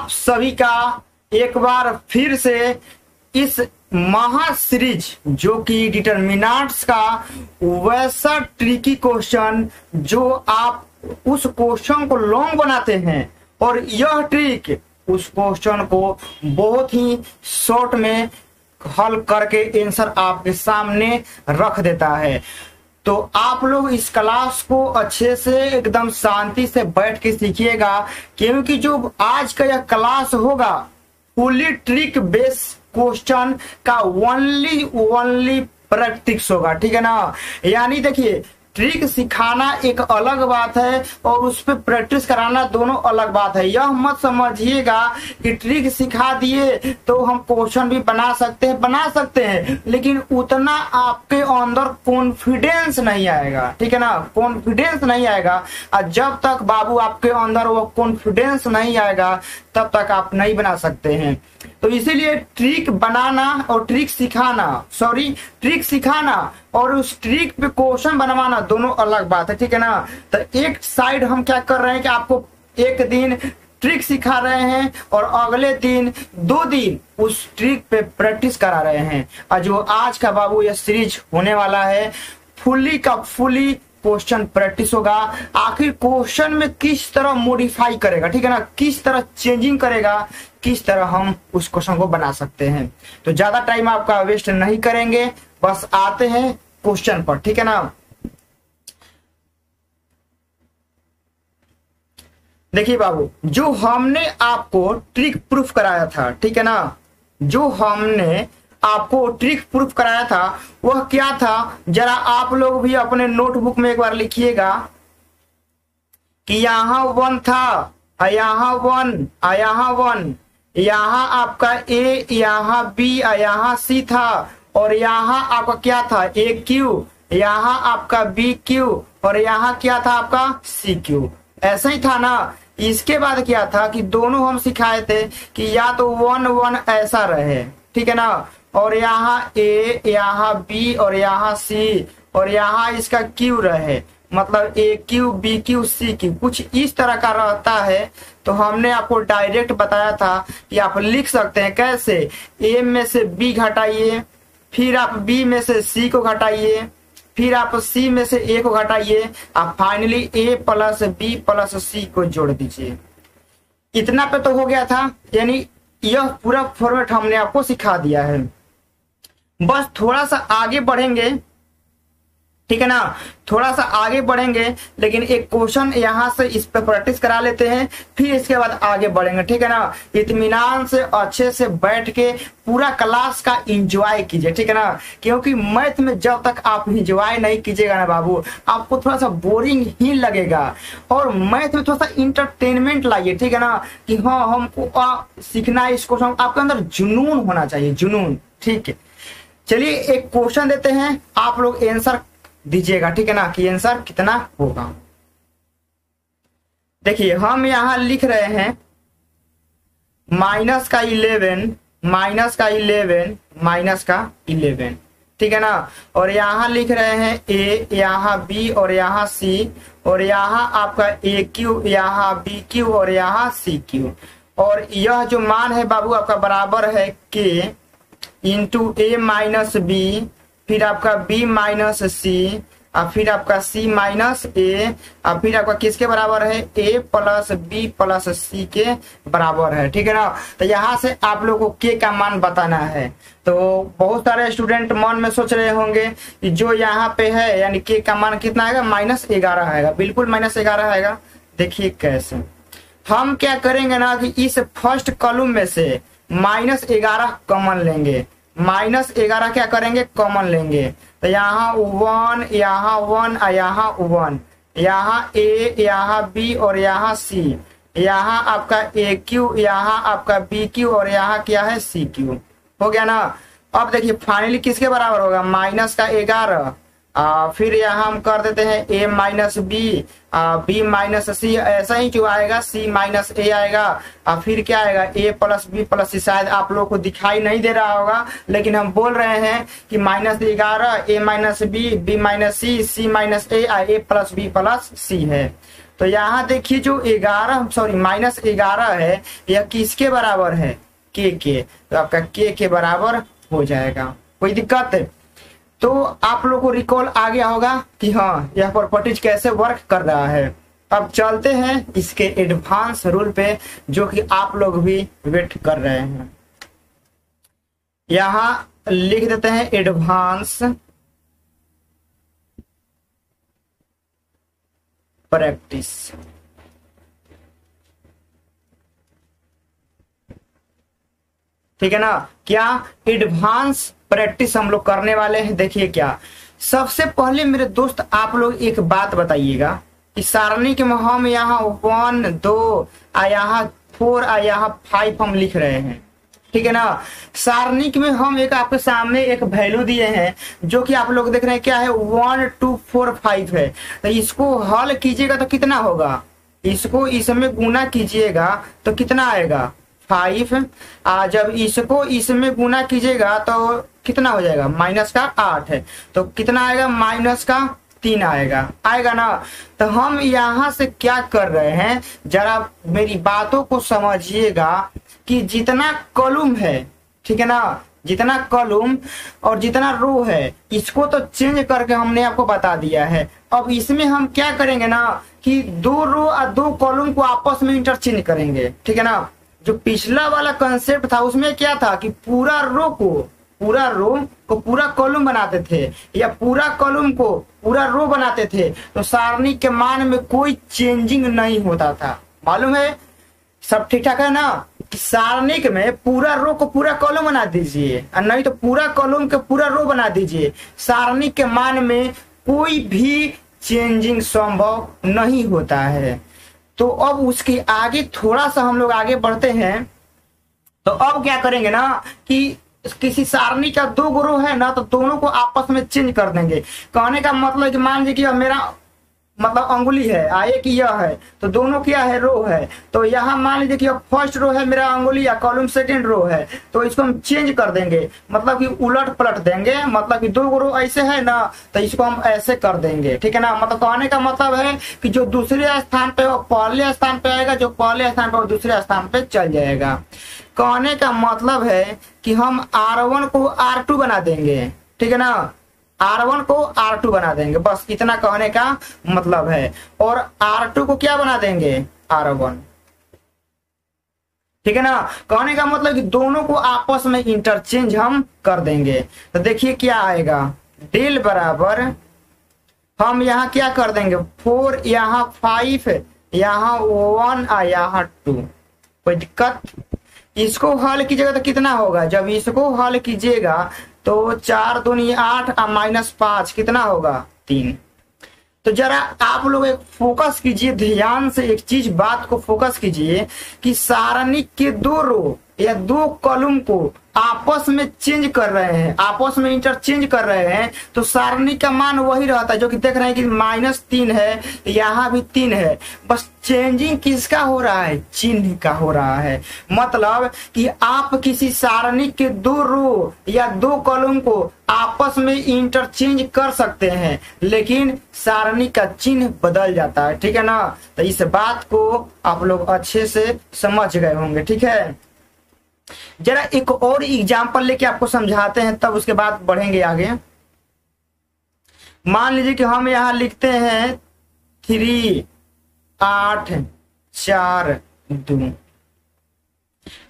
आप सभी का एक बार फिर से इस महा सीरीज जो कि डिटरमिनेंट्स का वैसा ट्रिकी क्वेश्चन जो आप उस क्वेश्चन को लॉन्ग बनाते हैं और यह ट्रिक उस क्वेश्चन को बहुत ही शॉर्ट में हल करके आंसर आपके सामने रख देता है। तो आप लोग इस क्लास को अच्छे से एकदम शांति से बैठ के सीखिएगा, क्योंकि जो आज का यह क्लास होगा फुली ट्रिक बेस क्वेश्चन का ओनली प्रैक्टिस होगा, ठीक है ना। यानी देखिए ट्रिक सिखाना एक अलग बात है और उस पर प्रैक्टिस कराना दोनों अलग बात है। यह मत समझिएगा कि ट्रिक सिखा दिए तो हम क्वेश्चन भी बना सकते हैं लेकिन उतना आपके अंदर कॉन्फिडेंस नहीं आएगा, ठीक है ना। कॉन्फिडेंस नहीं आएगा और जब तक बाबू आपके अंदर वो कॉन्फिडेंस नहीं आएगा तब तक आप नहीं बना सकते हैं। तो इसीलिए ट्रिक सिखाना और उस ट्रिक पे क्वेश्चन बनवाना दोनों अलग बात है, ठीक है ना। तो एक साइड हम क्या कर रहे हैं कि आपको एक दिन ट्रिक सिखा रहे हैं और अगले दिन 2 दिन उस ट्रिक पे प्रैक्टिस करा रहे हैं। और जो आज का बाबू यह सीरीज होने वाला है फुली क्वेश्चन प्रैक्टिस होगा। आखिर क्वेश्चन में किस तरह मॉडिफाई करेगा, ठीक है ना, किस तरह चेंजिंग करेगा, किस तरह हम उस क्वेश्चन को बना सकते हैं। तो ज्यादा टाइम आपका वेस्ट नहीं करेंगे, बस आते हैं क्वेश्चन पर, ठीक है ना। देखिए बाबू, जो हमने आपको ट्रिक प्रूफ कराया था, ठीक है ना, जो हमने आपको ट्रिक प्रूफ कराया था वह क्या था, जरा आप लोग भी अपने नोटबुक में एक बार लिखिएगा कि यहाँ 1 था, यहाँ 1, यहाँ आपका ए, यहाँ बी, यहाँ सी था और यहाँ आपका क्या था ए क्यू, यहाँ आपका बी क्यू और यहाँ क्या था आपका सी क्यू। ऐसा ही था ना। इसके बाद क्या था कि दोनों हम सिखाए थे कि या तो 1 1 ऐसा रहे, ठीक है ना, और यहाँ ए, यहाँ बी और यहाँ सी और यहाँ इसका क्यू रहे, मतलब a cube b cube c cube, कुछ इस तरह का रहता है। तो हमने आपको डायरेक्ट बताया था कि आप लिख सकते हैं कैसे, ए में से बी घटाइए, फिर आप बी में से सी को घटाइए, फिर आप सी में से ए को घटाइए, आप फाइनली ए प्लस बी प्लस सी को जोड़ दीजिए। इतना पे तो हो गया था, यानी यह पूरा फॉर्मेट हमने आपको सिखा दिया है। बस थोड़ा सा आगे बढ़ेंगे, ठीक है ना, थोड़ा सा आगे बढ़ेंगे, लेकिन एक क्वेश्चन यहाँ से इस पे प्रैक्टिस करा लेते हैं, फिर इसके बाद आगे बढ़ेंगे, ठीक है ना। इत्मीनान से अच्छे से बैठ के पूरा क्लास का एंजॉय कीजिए, ठीक है ना, क्योंकि मैथ में जब तक आप एंजॉय नहीं कीजिएगा ना बाबू, आपको थोड़ा सा बोरिंग ही लगेगा। और मैथ में थोड़ा सा इंटरटेनमेंट लाइए, ठीक है ना, कि हाँ हमको सीखना है इस क्वेश्चन, आपके अंदर जुनून होना चाहिए, जुनून, ठीक है। चलिए एक क्वेश्चन देते हैं, आप लोग आंसर दीजिएगा, ठीक है ना, कि आंसर कितना होगा। देखिए हम यहां लिख रहे हैं -11 -11 ठीक है ना, और यहां लिख रहे हैं ए, यहाँ बी और यहाँ सी और यहाँ आपका ए क्यू, यहाँ बी क्यू और यहाँ सी क्यू। और यह जो मान है बाबू आपका बराबर है के इंटू ए माइनस बी, फिर आपका b माइनस सी और फिर आपका c माइनस ए और फिर आपका किसके बराबर है a प्लस बी प्लस सी के बराबर है, ठीक है ना। तो यहाँ से आप लोगों को k का मान बताना है। तो बहुत सारे स्टूडेंट मन में सोच रहे होंगे कि जो यहाँ पे है यानी k का मान कितना आएगा, -11 आएगा, बिल्कुल -11 आएगा। देखिए कैसे हम क्या करेंगे ना कि इस फर्स्ट कॉलम में से -11 कॉमन लेंगे, -11 क्या करेंगे कॉमन लेंगे। तो यहाँ 1, यहाँ 1 और यहाँ 1, यहाँ ए, यहाँ बी और यहाँ सी, यहाँ आपका ए क्यू, यहाँ आपका बी क्यू और यहाँ क्या है सी क्यू। हो गया ना। अब देखिए फाइनली किसके बराबर होगा, -11, फिर यहाँ हम कर देते हैं a minus B, B minus c, ऐसा ही जो आएगा c माइनस ए आएगा, फिर क्या आएगा a प्लस बी प्लस सी। शायद आप लोग को दिखाई नहीं दे रहा होगा, लेकिन हम बोल रहे हैं कि -11 a minus B, B minus C, C minus a, a plus b plus c है। तो यहाँ देखिए जो 11 सॉरी -11 है यह किसके बराबर है, के। तो आपका के बराबर हो जाएगा। कोई दिक्कत है? तो आप लोगों को रिकॉल आ गया होगा कि हाँ यह प्रॉपर्टीज कैसे वर्क कर रहा है। अब चलते हैं इसके एडवांस रूल पे, जो कि आप लोग भी वेट कर रहे हैं। यहाँ लिख देते हैं एडवांस प्रैक्टिस। ठीक है ना, क्या एडवांस प्रैक्टिस हम लोग करने वाले हैं। देखिए क्या, सबसे पहले मेरे दोस्त आप लोग एक बात बताइएगा कि सारणी के में हम यहाँ 1 2 यहाँ 4 यहाँ 5 हम लिख रहे हैं। ठीक है ना, सारणी में हम एक आपके सामने एक वैल्यू दिए हैं जो कि आप लोग देख रहे हैं क्या है 1 2 4 5 है। तो इसको हल कीजिएगा तो कितना होगा, इसको इसमें गुना कीजिएगा तो कितना आएगा 5। जब इसको इसमें गुना कीजिएगा तो कितना हो जाएगा -8 है। तो कितना आएगा -3 आएगा ना। तो हम यहाँ से क्या कर रहे हैं, जरा मेरी बातों को समझिएगा कि जितना कॉलम है, ठीक है ना, जितना कॉलम और जितना रो है इसको तो चेंज करके हमने आपको बता दिया है। अब इसमें हम क्या करेंगे ना कि 2 रो और 2 कॉलम को आपस में इंटरचेंज करेंगे। ठीक है ना, जो पिछला वाला कंसेप्ट था उसमें क्या था कि पूरा रो को पूरा कॉलम बनाते थे या पूरा कॉलम को पूरा रो बनाते थे, तो सारणी के मान में कोई चेंजिंग नहीं होता था। मालूम है, सब ठीक ठाक है ना। सारणी में पूरा रो को पूरा कॉलम बना दीजिए और नहीं तो पूरा कॉलम के पूरा रो बना दीजिए, सारणी के मान में कोई भी चेंजिंग संभव नहीं होता है। तो अब उसके आगे थोड़ा सा हम लोग आगे बढ़ते हैं। तो अब क्या करेंगे ना कि किसी सारणी का 2 रो है ना, तो दोनों को आपस में चेंज कर देंगे। कहने का मतलब कि मान लीजिए कि मेरा मतलब अंगुली है आए कि यह है, तो दोनों क्या है रो है। तो यहाँ मान लीजिए कि फर्स्ट रो है मेरा अंगुली या कॉलम सेकंड रो है, तो इसको हम चेंज कर देंगे, मतलब कि उलट पलट देंगे। मतलब कि 2 रो ऐसे है ना, तो इसको हम ऐसे कर देंगे। ठीक है ना, मतलब कहने का मतलब है कि जो दूसरे स्थान पे वो पहले स्थान पे आएगा, जो पहले स्थान पे वो दूसरे स्थान पे चल जाएगा। कहने का मतलब है कि हम R1 को R2 बना देंगे। ठीक है ना, R1 को R2 बना देंगे, बस इतना कहने का मतलब है। और R2 को क्या बना देंगे R1। ठीक है ना, कहने का मतलब कि दोनों को आपस में इंटरचेंज हम कर देंगे। तो देखिए क्या आएगा, डेल बराबर हम यहाँ क्या कर देंगे 4 यहाँ 5 यहाँ 1 यहाँ 2। कोई दिक्कत? इसको हल कीजिएगा तो कितना होगा, जब इसको हल कीजिएगा तो 4 दूनी 8 और -5 कितना होगा 3। तो जरा आप लोग एक फोकस कीजिए, ध्यान से एक चीज बात को फोकस कीजिए कि सारणी के 2 रो या 2 कॉलम को आपस में चेंज कर रहे हैं, आपस में इंटरचेंज कर रहे हैं, तो सारणी का मान वही रहता है जो कि देख रहे हैं कि -3 है, यहाँ भी 3 है। बस चेंजिंग किसका हो रहा है, चिन्ह का हो रहा है। मतलब कि आप किसी सारणी के 2 रो या 2 कॉलम को आपस में इंटरचेंज कर सकते हैं, लेकिन सारणी का चिन्ह बदल जाता है। ठीक है ना, तो इस बात को आप लोग अच्छे से समझ गए होंगे। ठीक है, जरा एक और एग्जांपल लेके आपको समझाते हैं, तब उसके बाद बढ़ेंगे आगे। मान लीजिए कि हम यहां लिखते हैं 3 8 4 2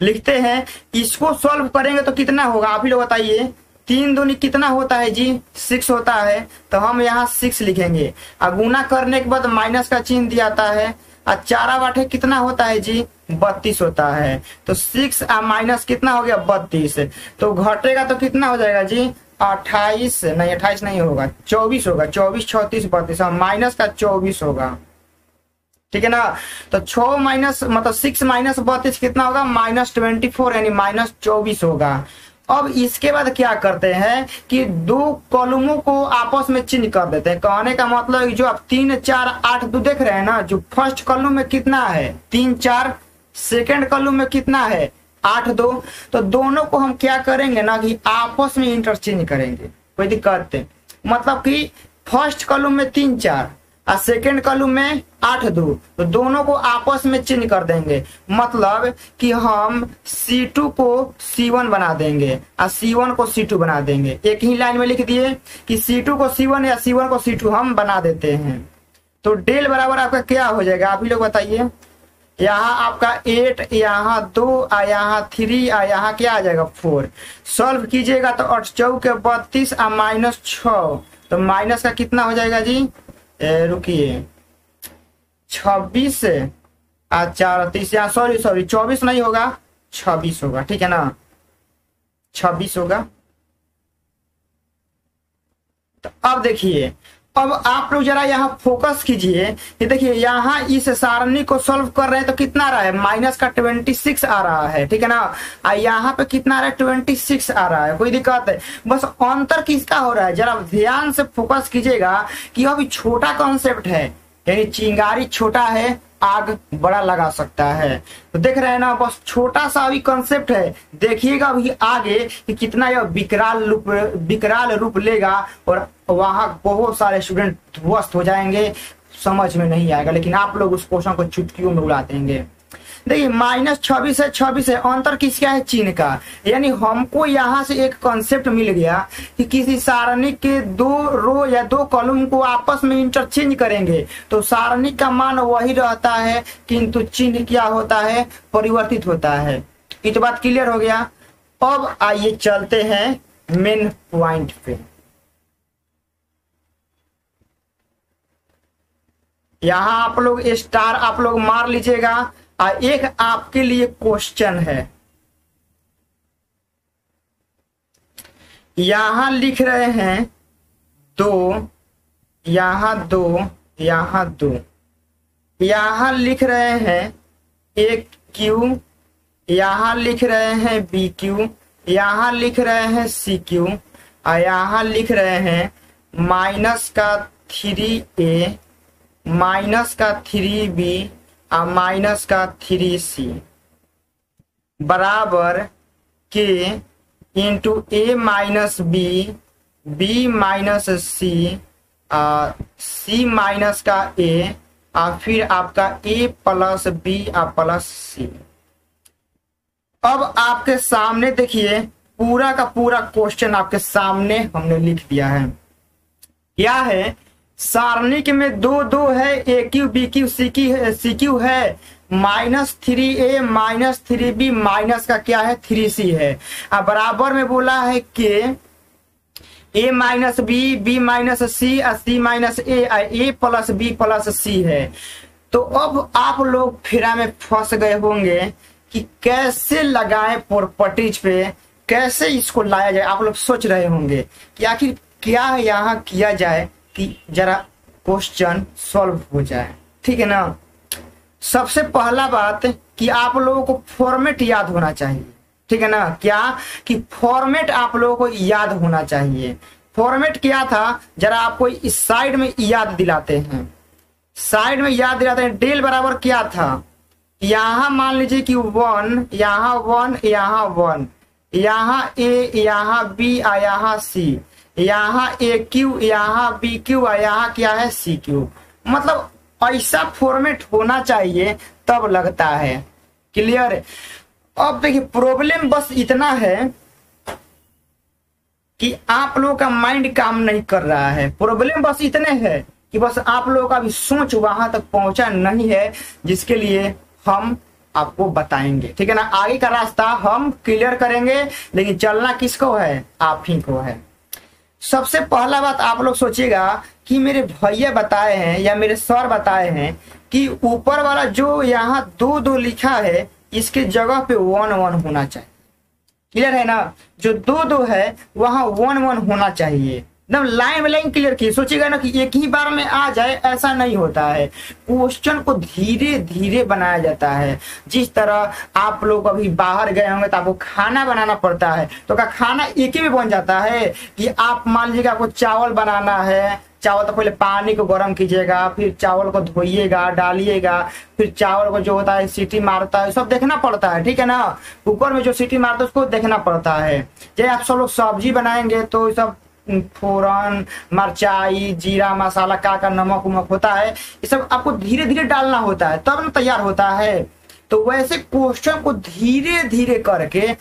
लिखते हैं। इसको सॉल्व करेंगे तो कितना होगा आप ही लोग बताइए। 3 दूनी कितना होता है जी 6 होता है, तो हम यहाँ 6 लिखेंगे। गुना करने के बाद माइनस का चिन्ह दिया जाता है। 4 बाटे कितना होता है जी 32 होता है। तो 6 माइनस कितना हो गया 32, तो घटेगा तो कितना हो जाएगा जी 28 नहीं होगा 24 होगा। 24 36 32 माइनस का 24 होगा। ठीक है ना, तो 6 माइनस मतलब 6 माइनस 32 कितना होगा -24 यानी -24 होगा। अब इसके बाद क्या करते हैं कि 2 कॉलमों को आपस में चेंज कर देते हैं। कहने का मतलब जो आप 3 4 8 2 देख रहे हैं ना, जो फर्स्ट कॉलम में कितना है 3 4, सेकेंड कॉलम में कितना है 8 2, तो दोनों को हम क्या करेंगे ना कि आपस में इंटरचेंज करेंगे। कोई दिक्कत नहीं, मतलब कि फर्स्ट कॉलम में 3 4 और सेकेंड कॉलम में 8 2, तो दोनों को आपस में चेंज कर देंगे। मतलब कि हम C2 को C1 बना देंगे और C1 को C2 बना देंगे। एक ही लाइन में लिख दिए कि C2 को C1 या C1 को C2 हम बना देते हैं। तो डेल बराबर आपका क्या हो जाएगा, आप ही लोग बताइए। यहाँ आपका 8, यहाँ 2 और यहाँ 3 और यहाँ क्या आ जाएगा 4। सॉल्व कीजिएगा तो 8 चौके 32 और -6, तो माइनस का कितना हो जाएगा जी, रुकिए 26 और 4 30, यहाँ सॉरी 24 नहीं होगा 26 होगा, ठीक है ना, 26 होगा। तो अब देखिए, अब आप लोग जरा यहाँ फोकस कीजिए। ये देखिए यहाँ इस सारणी को सॉल्व कर रहे हैं तो कितना आ रहा है, माइनस का 26 आ रहा है, ठीक है ना। और यहाँ पे कितना आ रहा है, 26 आ रहा है, कोई दिक्कत है। बस अंतर किसका हो रहा है, जरा ध्यान से फोकस कीजिएगा कि अभी छोटा कॉन्सेप्ट है, यानी चिंगारी छोटा है आग बड़ा लगा सकता है। तो देख रहे हैं ना, बस छोटा सा अभी कंसेप्ट है। देखिएगा अभी आगे कि कितना यह विकराल रूप लेगा और वहां बहुत सारे स्टूडेंट ध्वस्त हो जाएंगे, समझ में नहीं आएगा, लेकिन आप लोग उस क्वेश्चन को चुटकियों में उड़ा देंगे। देखिए -26 है, 26 है, अंतर किसका है, चिन्ह का। यानी हमको यहाँ से एक कॉन्सेप्ट मिल गया कि किसी सारणी के 2 रो या 2 कॉलम को आपस में इंटरचेंज करेंगे तो सारणी का मान वही रहता है, किंतु चिन्ह क्या होता है, परिवर्तित होता है। ये तो बात क्लियर हो गया। अब आइए चलते हैं मेन पॉइंट पे। यहाँ आप लोग स्टार आप लोग मार लीजिएगा। एक आपके लिए क्वेश्चन है, यहां लिख रहे हैं 2, यहां 2, यहां 2, यहां लिख रहे हैं एक क्यू, यहां लिख रहे हैं बी क्यू, यहां लिख रहे हैं सी क्यू और यहां लिख रहे हैं माइनस का 3a, माइनस का 3b और माइनस का 3c बराबर के into a minus B, B minus C, C minus का a और फिर आपका a प्लस बी और प्लस सी। अब आपके सामने देखिए पूरा का पूरा क्वेश्चन आपके सामने हमने लिख दिया है। क्या है, सारणी के में 2 2 है, a cube b cube c cube है, -3a माइनस 3b माइनस का क्या है 3c है। अब बराबर में बोला है कि a minus B, B minus c और c minus a plus b plus c है। तो अब आप लोग फेरा में फंस गए होंगे कि कैसे लगाएं प्रॉपर्टीज पे, कैसे इसको लाया जाए। आप लोग सोच रहे होंगे कि आखिर क्या यहाँ किया जाए कि जरा क्वेश्चन सॉल्व हो जाए, ठीक है ना। सबसे पहला बात कि आप लोगों को फॉर्मेट याद होना चाहिए, ठीक है ना। क्या कि फॉर्मेट आप लोगों को याद होना चाहिए। फॉर्मेट क्या था, जरा आपको इस साइड में याद दिलाते हैं, साइड में याद दिलाते हैं। डेल बराबर क्या था, यहाँ मान लीजिए कि 1, यहाँ 1, यहाँ 1, यहाँ a, यहाँ b और यहाँ c, यहाँ ए क्यू, यहाँ बी क्यू और यहाँ क्या है सी क्यू। मतलब ऐसा फॉर्मेट होना चाहिए तब लगता है। क्लियर है। अब देखिए प्रॉब्लम बस इतना है कि आप लोगों का माइंड काम नहीं कर रहा है। प्रॉब्लम बस इतने है कि बस आप लोगों का भी सोच वहां तक पहुंचा नहीं है, जिसके लिए हम आपको बताएंगे, ठीक है ना। आगे का रास्ता हम क्लियर करेंगे, लेकिन चलना किसको है, आप ही को है। सबसे पहला बात आप लोग सोचिएगा कि मेरे भैया बताए हैं या मेरे सर बताए हैं कि ऊपर वाला जो यहाँ 2 2 लिखा है इसके जगह पे 1 1 होना चाहिए। क्लियर है ना, जो 2 2 है वहां 1 1 होना चाहिए। एकदम लाइन में लाइन क्लियर की। सोचिएगा ना कि एक ही बार में आ जाए, ऐसा नहीं होता है। क्वेश्चन को धीरे धीरे बनाया जाता है। जिस तरह आप लोग अभी बाहर गए होंगे तो आपको खाना बनाना पड़ता है, तो क्या खाना एक ही में बन जाता है कि आप मान लीजिएगा आपको चावल बनाना है, चावल तो पहले पानी को गर्म कीजिएगा, फिर चावल को धोइएगा, डालिएगा, फिर चावल को जो होता है सीटी मारता है, सब देखना पड़ता है, ठीक है ना। कुकर में जो सीटी मारता है उसको देखना पड़ता है। जब आप सब लोग सब्जी बनाएंगे तो सब फोरन, मिर्चाई, जीरा, मसाला, का नमक उमक होता है, ये सब आपको धीरे धीरे डालना होता है तब ना तैयार होता है। तो वैसे क्वेश्चन को धीरे धीरे करके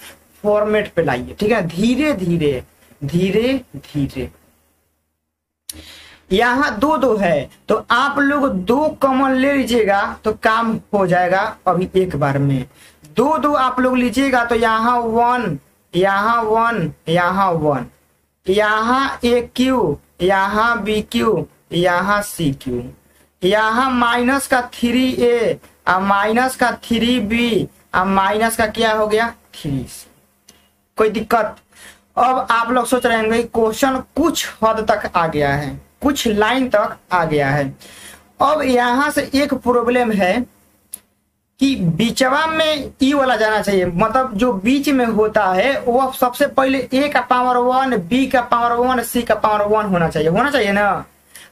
फॉर्मेट पे लाइए, ठीक है, धीरे धीरे धीरे धीरे। यहाँ दो दो है तो आप लोग दो कॉमन ले लीजिएगा तो काम हो जाएगा अभी एक बार में। दो दो आप लोग लीजिएगा तो यहाँ वन, यहाँ वन, यहाँ वन, यहाँ ए क्यू, यहाँ बी क्यू, यहाँ सी क्यू, यहाँ माइनस का 3a और माइनस का 3b और माइनस का क्या हो गया 3c। कोई दिक्कत? अब आप लोग सोच रहे होंगे क्वेश्चन कुछ हद तक आ गया है, कुछ लाइन तक आ गया है। अब यहां से एक प्रॉब्लम है कि बीचवा में ई वाला जाना चाहिए, मतलब जो बीच में होता है वो सबसे पहले a का पावर 1, b का पावर 1, c का पावर 1 होना चाहिए ना।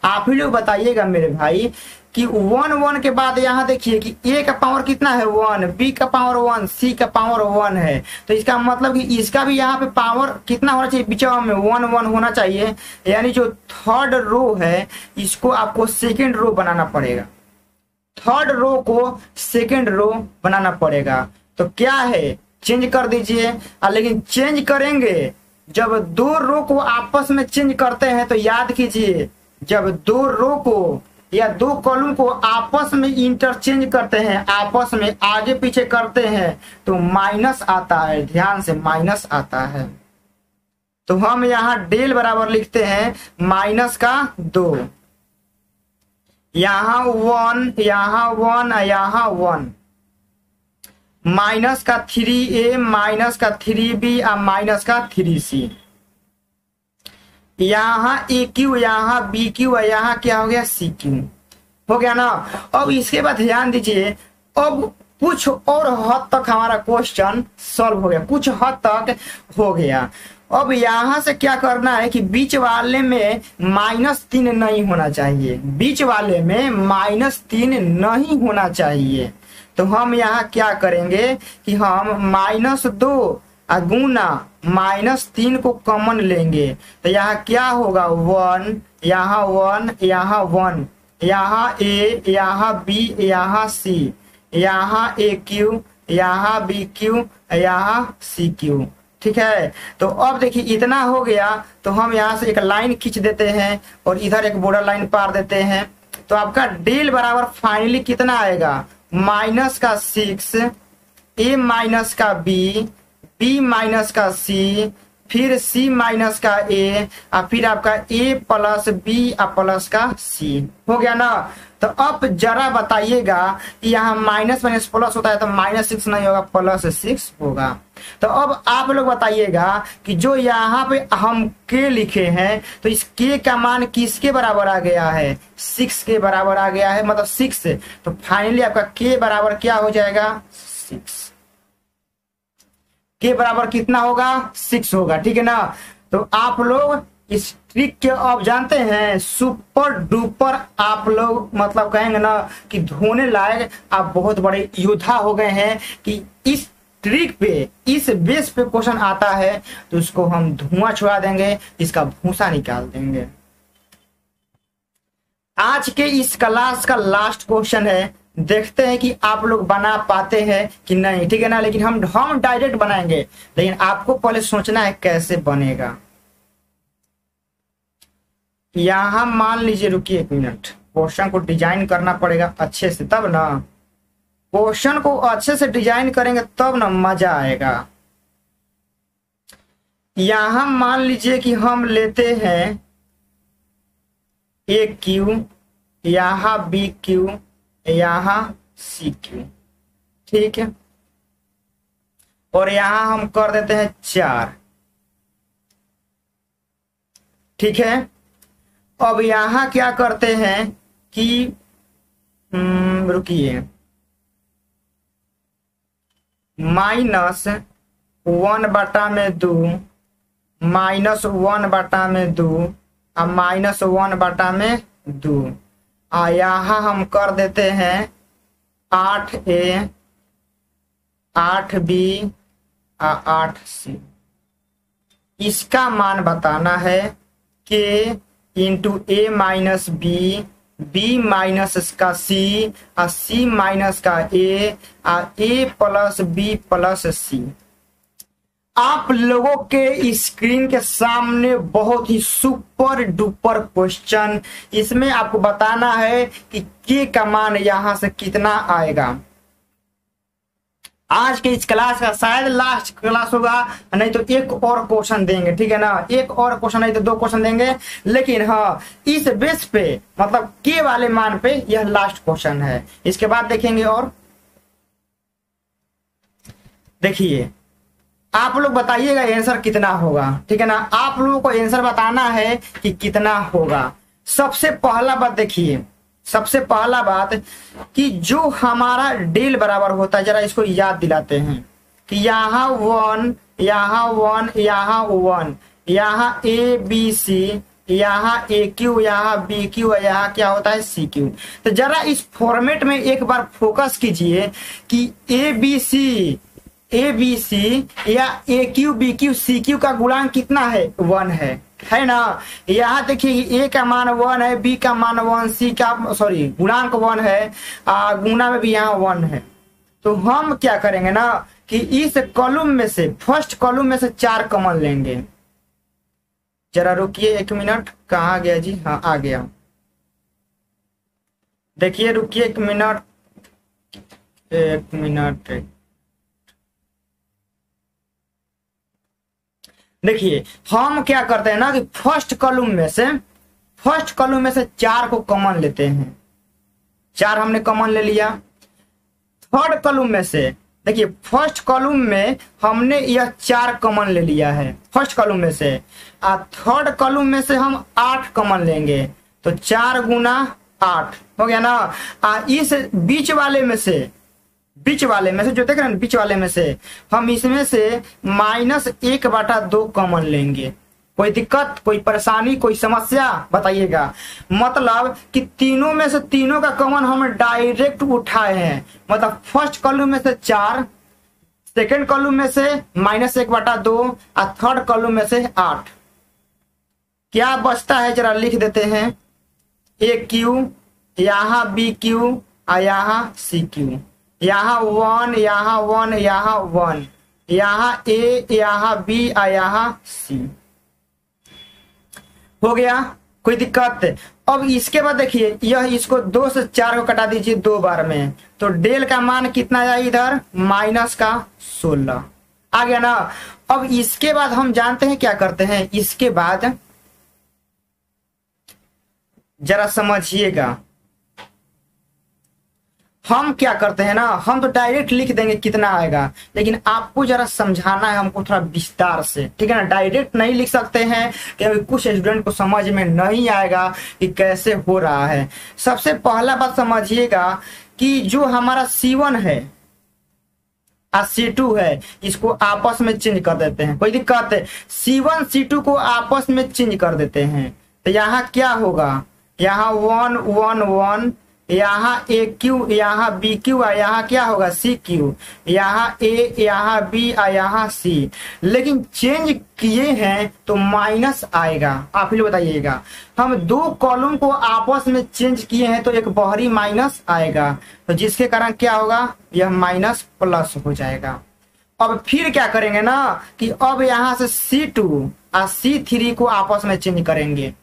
आप ही लोग बताइएगा मेरे भाई कि 1 1 के बाद यहाँ देखिए कि a का पावर कितना है 1, b का पावर 1, c का पावर 1 है, तो इसका मतलब कि इसका भी यहाँ पे पावर कितना होना चाहिए बीचवा में 1 1 होना चाहिए। यानी जो थर्ड रो है इसको आपको सेकेंड रो बनाना पड़ेगा, थर्ड रो को सेकेंड रो बनाना पड़ेगा। तो क्या है चेंज कर दीजिए, लेकिन चेंज करेंगे जब दो रो को आपस में चेंज करते हैं तो याद कीजिए जब दो रो को या दो कॉलम को आपस में इंटरचेंज करते हैं, आपस में आगे पीछे करते हैं तो माइनस आता है, ध्यान से माइनस आता है। तो हम यहाँ डेल बराबर लिखते हैं माइनस का 2, यहाँ 1, यहाँ 1, यहाँ 1, माइनस का 3a, माइनस का 3b और माइनस का 3c, यहाँ ए क्यू, यहाँ बी क्यू, यहाँ क्या हो गया सी क्यू, हो गया ना। अब इसके बाद ध्यान दीजिए, अब कुछ और हद तक हमारा क्वेश्चन सॉल्व हो गया, कुछ हद तक हो गया। अब यहां से क्या करना है कि बीच वाले में -3 नहीं होना चाहिए, बीच वाले में -3 नहीं होना चाहिए। तो हम यहाँ क्या करेंगे कि हम -2 गुना -3 को कॉमन लेंगे तो यहाँ क्या होगा 1, यहाँ 1, यहाँ 1, यहाँ a, यहाँ b, यहाँ c, यहाँ ए क्यू, यहाँ बी क्यू, यहाँ सी क्यू, ठीक है। तो अब देखिए इतना हो गया तो हम यहाँ से एक लाइन खींच देते हैं और इधर एक बॉर्डर लाइन पार देते हैं। तो आपका डेल बराबर फाइनली कितना आएगा माइनस का 6, a माइनस का b, b माइनस का c, फिर c माइनस का a और फिर आपका a प्लस b और प्लस का c, हो गया ना। तो अब जरा बताइएगा कि यहाँ माइनस माइनस प्लस होता है तो -6 नहीं होगा +6 होगा। तो अब आप लोग बताइएगा कि जो यहाँ पे हम k लिखे हैं तो इस k का मान किसके बराबर आ गया है 6 के बराबर आ गया है, मतलब 6। तो फाइनली आपका k बराबर क्या हो जाएगा 6, के बराबर कितना होगा 6 होगा, ठीक है ना। तो आप लोग इस ट्रिक के अब जानते हैं, सुपर डुपर आप लोग मतलब कहेंगे ना कि धोने लायक आप बहुत बड़े योद्धा हो गए हैं कि इस ट्रिक पे, इस बेस पे क्वेश्चन आता है तो उसको हम धुआं छुड़ा देंगे, इसका भूसा निकाल देंगे। आज के इस क्लास का लास्ट क्वेश्चन है, देखते हैं कि आप लोग बना पाते हैं कि नहीं, ठीक है ना। लेकिन हम डायरेक्ट बनाएंगे, लेकिन आपको पहले सोचना है कैसे बनेगा। यहां मान लीजिए, रुकिए 1 मिनट, क्वेश्चन को डिजाइन करना पड़ेगा अच्छे से, तब ना क्वेश्चन को अच्छे से डिजाइन करेंगे तब ना मजा आएगा। यहां मान लीजिए कि हम लेते हैं ए क्यू, यहाँ बी क्यू, यहाँ सी क्यू, ठीक है, और यहां हम कर देते हैं 4, ठीक है। अब यहां क्या करते हैं कि रुकिए, -1/2, -1/2 और -1/2, और यहाँ हम कर देते हैं 8a, 8b और 8c। इसका मान बताना है के इंटू ए माइनस बी, बी माइनस इसका सी, और सी माइनस का ए, और ए प्लस बी प्लस सी। आप लोगों के स्क्रीन के सामने बहुत ही सुपर डुपर क्वेश्चन, इसमें आपको बताना है कि के का मान यहां से कितना आएगा। आज के इस क्लास का शायद लास्ट क्लास होगा, नहीं तो एक और क्वेश्चन देंगे, ठीक है ना, एक और क्वेश्चन नहीं तो 2 क्वेश्चन देंगे, लेकिन हाँ इस बेस पे मतलब के वाले मान पे यह लास्ट क्वेश्चन है। इसके बाद देखेंगे। और देखिए आप लोग बताइएगा आंसर कितना होगा, ठीक है ना, आप लोगों को आंसर बताना है कि कितना होगा। सबसे पहला बात देखिए, सबसे पहला बात कि जो हमारा डेल बराबर होता है, जरा इसको याद दिलाते हैं कि यहाँ 1, यहाँ 1, यहाँ 1, यहाँ ए बी सी, यहाँ ए क्यू, यहाँ बी क्यू, यहाँ क्या होता है सी क्यू। तो जरा इस फॉर्मेट में एक बार फोकस कीजिए कि ए बी सी या a cube b cube c cube का गुणांक कितना है, 1 है ना। यहाँ देखिए ए का मान 1 है, बी का मान 1, सी का सॉरी गुणांक 1 है, गुणा में भी यहाँ 1 है। तो हम क्या करेंगे ना कि इस कॉलम में से, फर्स्ट कॉलम में से 4 कॉमन लेंगे। जरा रुकिए 1 मिनट, कहाँ गया जी, हाँ आ गया। देखिए रुकिए 1 मिनट, 1 मिनट। देखिए हम क्या करते हैं ना कि फर्स्ट कॉलम में से 4 को कॉमन लेते हैं। 4 हमने कॉमन ले लिया। थर्ड कॉलम में से देखिए, फर्स्ट कॉलम में हमने यह 4 कॉमन ले लिया है फर्स्ट कॉलम में से, और थर्ड कॉलम में से हम 8 कॉमन लेंगे। तो 4 गुना 8 हो गया ना। इस बीच वाले में से जो देख रहे हैं, बीच वाले में से हम इसमें से -1/2 कॉमन लेंगे। कोई दिक्कत, कोई परेशानी, कोई समस्या बताइएगा। मतलब कि तीनों में से तीनों का कॉमन हम डायरेक्ट उठाए हैं। मतलब फर्स्ट कॉलम में से 4, सेकेंड कॉलम में से -1/2 और थर्ड कॉलम में से 8। क्या बचता है जरा लिख देते हैं। ए क्यू, यहाँ बी क्यू, और यहाँ सी क्यू, यहाँ 1, यहाँ 1, यहाँ 1, यहाँ ए, यहाँ बी, और यहाँ सी। हो गया, कोई दिक्कत। अब इसके बाद देखिए, यह इसको 2 से 4 को कटा दीजिए 2 बार में, तो डेल का मान कितना आया इधर, -16 आ गया ना। अब इसके बाद हम जानते हैं क्या करते हैं। इसके बाद जरा समझिएगा, हम क्या करते हैं ना, हम तो डायरेक्ट लिख देंगे कितना आएगा, लेकिन आपको जरा समझाना है हमको थोड़ा विस्तार से, ठीक है ना। डायरेक्ट नहीं लिख सकते हैं क्योंकि कुछ स्टूडेंट को समझ में नहीं आएगा कि कैसे हो रहा है। सबसे पहला बात समझिएगा कि जो हमारा C1 है और C2 है, इसको आपस में चेंज कर देते हैं। कोई दिक्कत है, C1 C2 को आपस में चेंज कर देते हैं। तो यहाँ क्या होगा, यहाँ 1 1 1, यहाँ ए क्यू, यहाँ बी क्यू, और यहाँ क्या होगा सी क्यू, यहाँ ए, यहाँ बी, और यहाँ सी। लेकिन चेंज किए हैं तो माइनस आएगा। आप ही बताइएगा, हम 2 कॉलम को आपस में चेंज किए हैं तो एक बाहरी माइनस आएगा, तो जिसके कारण क्या होगा, यह माइनस प्लस हो जाएगा। अब फिर क्या करेंगे ना कि अब यहाँ से C2 और C3 को आपस में चेंज करेंगे।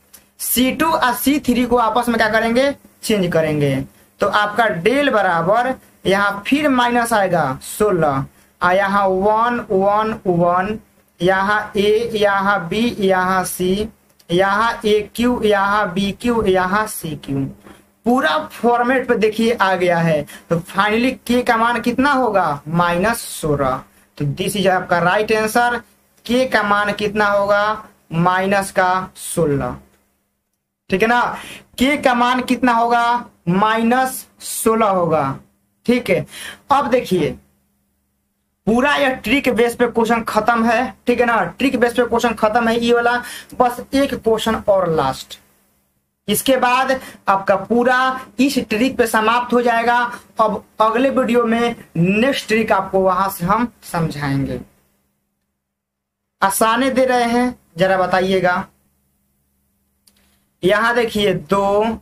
C2 और C3 को आपस में क्या करेंगे, चेंज करेंगे। तो आपका डेल बराबर यहाँ फिर माइनस आएगा 16, और यहाँ 1 1 1, यहाँ ए, यहाँ बी, यहाँ सी, यहाँ ए क्यू, यहाँ बी क्यू, यहाँ सी क्यू। पूरा फॉर्मेट पे देखिए आ गया है। तो फाइनली के का मान कितना होगा, -16। तो दिस इज आपका राइट आंसर। के का मान कितना होगा, -16, ठीक है ना। के का मान कितना होगा, -16 होगा, ठीक है। अब देखिए पूरा यह ट्रिक बेस पे क्वेश्चन खत्म है, ठीक है ना। ट्रिक बेस पे क्वेश्चन खत्म है ये वाला। बस एक क्वेश्चन और लास्ट, इसके बाद आपका पूरा इस ट्रिक पे समाप्त हो जाएगा। अब अगले वीडियो में नेक्स्ट ट्रिक आपको वहां से हम समझाएंगे। आसाने दे रहे हैं, जरा बताइएगा। यहाँ देखिए 2,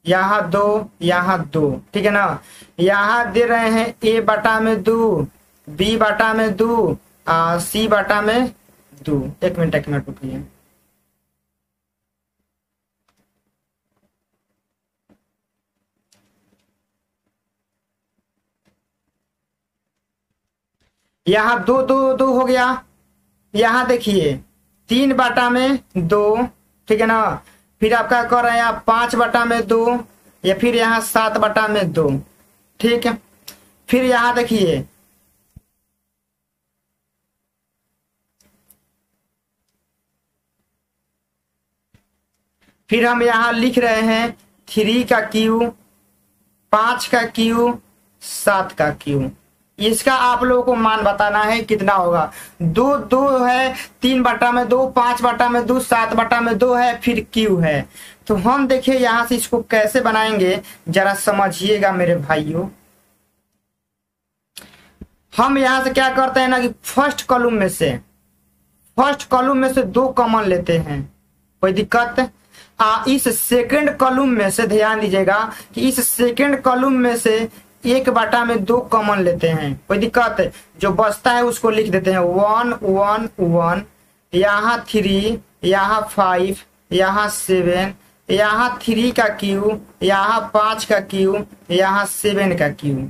यहाँ 2, यहाँ 2, ठीक है ना। यहाँ दे रहे हैं a बटा में 2, b बटा में 2, c बटा में 2। एक मिनट रुकिए। यहाँ 2 2 2 हो गया। यहाँ देखिए 3 बटा में 2, ठीक है ना। फिर आपका कर रहे हैं 5 बटा में 2, या फिर यहाँ 7 बटा में 2, ठीक है। फिर यहाँ देखिए फिर हम यहाँ लिख रहे हैं 3 का क्यू, 5 का क्यू, 7 का क्यू। इसका आप लोगों को मान बताना है कितना होगा। 2 2 है, 3 बटा में 2, 5 बटा में 2, 7 बटा में 2 है, फिर क्यू है। तो हम देखिए यहां से इसको कैसे बनाएंगे, जरा समझिएगा मेरे भाइयों। हम यहां से क्या करते हैं ना कि फर्स्ट कॉलम में से 2 कॉमन लेते हैं, कोई दिक्कत। इस सेकंड कॉलम में से ध्यान दीजिएगा कि इस सेकंड कॉलम में से 1 बटा में 2 कॉमन लेते हैं, कोई दिक्कत। जो बचता है उसको लिख देते हैं 1 1 1, यहाँ 3, यहाँ 5, यहाँ 7, यहाँ 3 का क्यू, यहाँ 5 का क्यू, यहाँ 7 का क्यू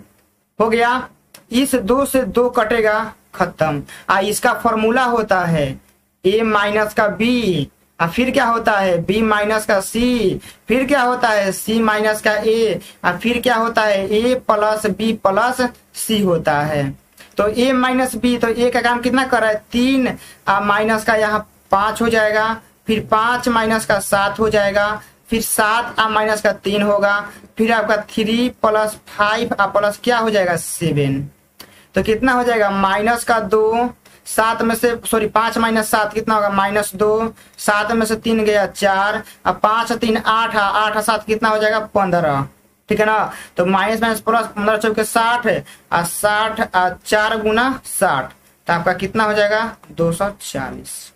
हो गया। इस 2 से 2 कटेगा, खत्म। इसका फॉर्मूला होता है a माइनस का b, फिर क्या होता है b माइनस का c, फिर क्या होता है c माइनस का a, फिर क्या होता है a plus b plus c होता है। तो a माइनस b, तो a का काम कितना कर रहा है 3, माइनस का यहाँ 5 हो जाएगा, फिर 5 माइनस का 7 हो जाएगा, फिर 7 माइनस का 3 होगा, फिर आपका 3 प्लस 5 प्लस क्या हो जाएगा 7। तो कितना हो जाएगा माइनस का 2, 7 में से 5 माइनस 7 कितना होगा -2, 7 में से 3 गया 4, अब 5 3 8, 8 7 कितना हो जाएगा 15, ठीक है ना। तो माइनस माइनस प्लस 15 चौके 60, 60 4 गुना 60, तो आपका कितना हो जाएगा 240।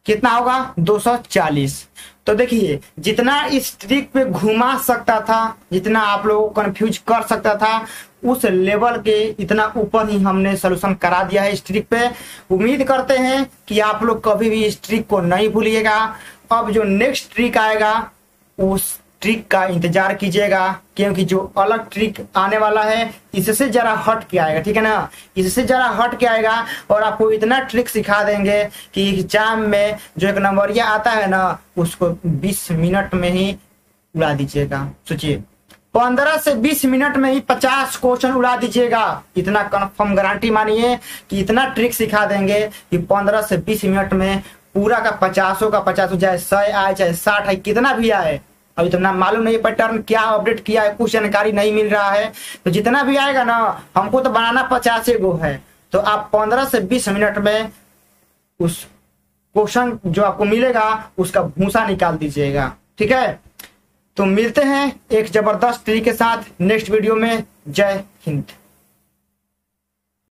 कितना होगा 240। तो देखिए जितना इस ट्रिक पे घुमा सकता था, जितना आप लोगों को कंफ्यूज कर सकता था, उस लेवल के इतना ऊपर ही हमने सलूशन करा दिया है इस ट्रिक पे। उम्मीद करते हैं कि आप लोग कभी भी इस ट्रिक को नहीं भूलिएगा। अब जो नेक्स्ट ट्रिक आएगा उस ट्रिक का इंतजार कीजिएगा, क्योंकि जो अलग ट्रिक आने वाला है इससे जरा हट के आएगा, ठीक है ना। इससे जरा हट के आएगा और आपको इतना ट्रिक सिखा देंगे कि एग्जाम में जो एक नंबरिया आता है ना उसको 20 मिनट में ही उड़ा दीजिएगा। सोचिए 15 से 20 मिनट में ही 50 क्वेश्चन उड़ा दीजिएगा। इतना कंफर्म गारंटी मानिए कि इतना ट्रिक सिखा देंगे कि 15 से 20 मिनट में पूरा का 50 का 50, चाहे 100 आए चाहे 60 आए, कितना भी आए। अभी तो ना मालूम नहीं पैटर्न क्या अपडेट किया है, कुछ जानकारी नहीं मिल रहा है। तो जितना भी आएगा ना, हमको तो बनाना 50 गो है, तो आप 15 से 20 मिनट में उस क्वेश्चन जो आपको मिलेगा उसका भूसा निकाल दीजिएगा, ठीक है। तो मिलते हैं एक जबरदस्त ट्रिक के साथ नेक्स्ट वीडियो में। जय हिंद।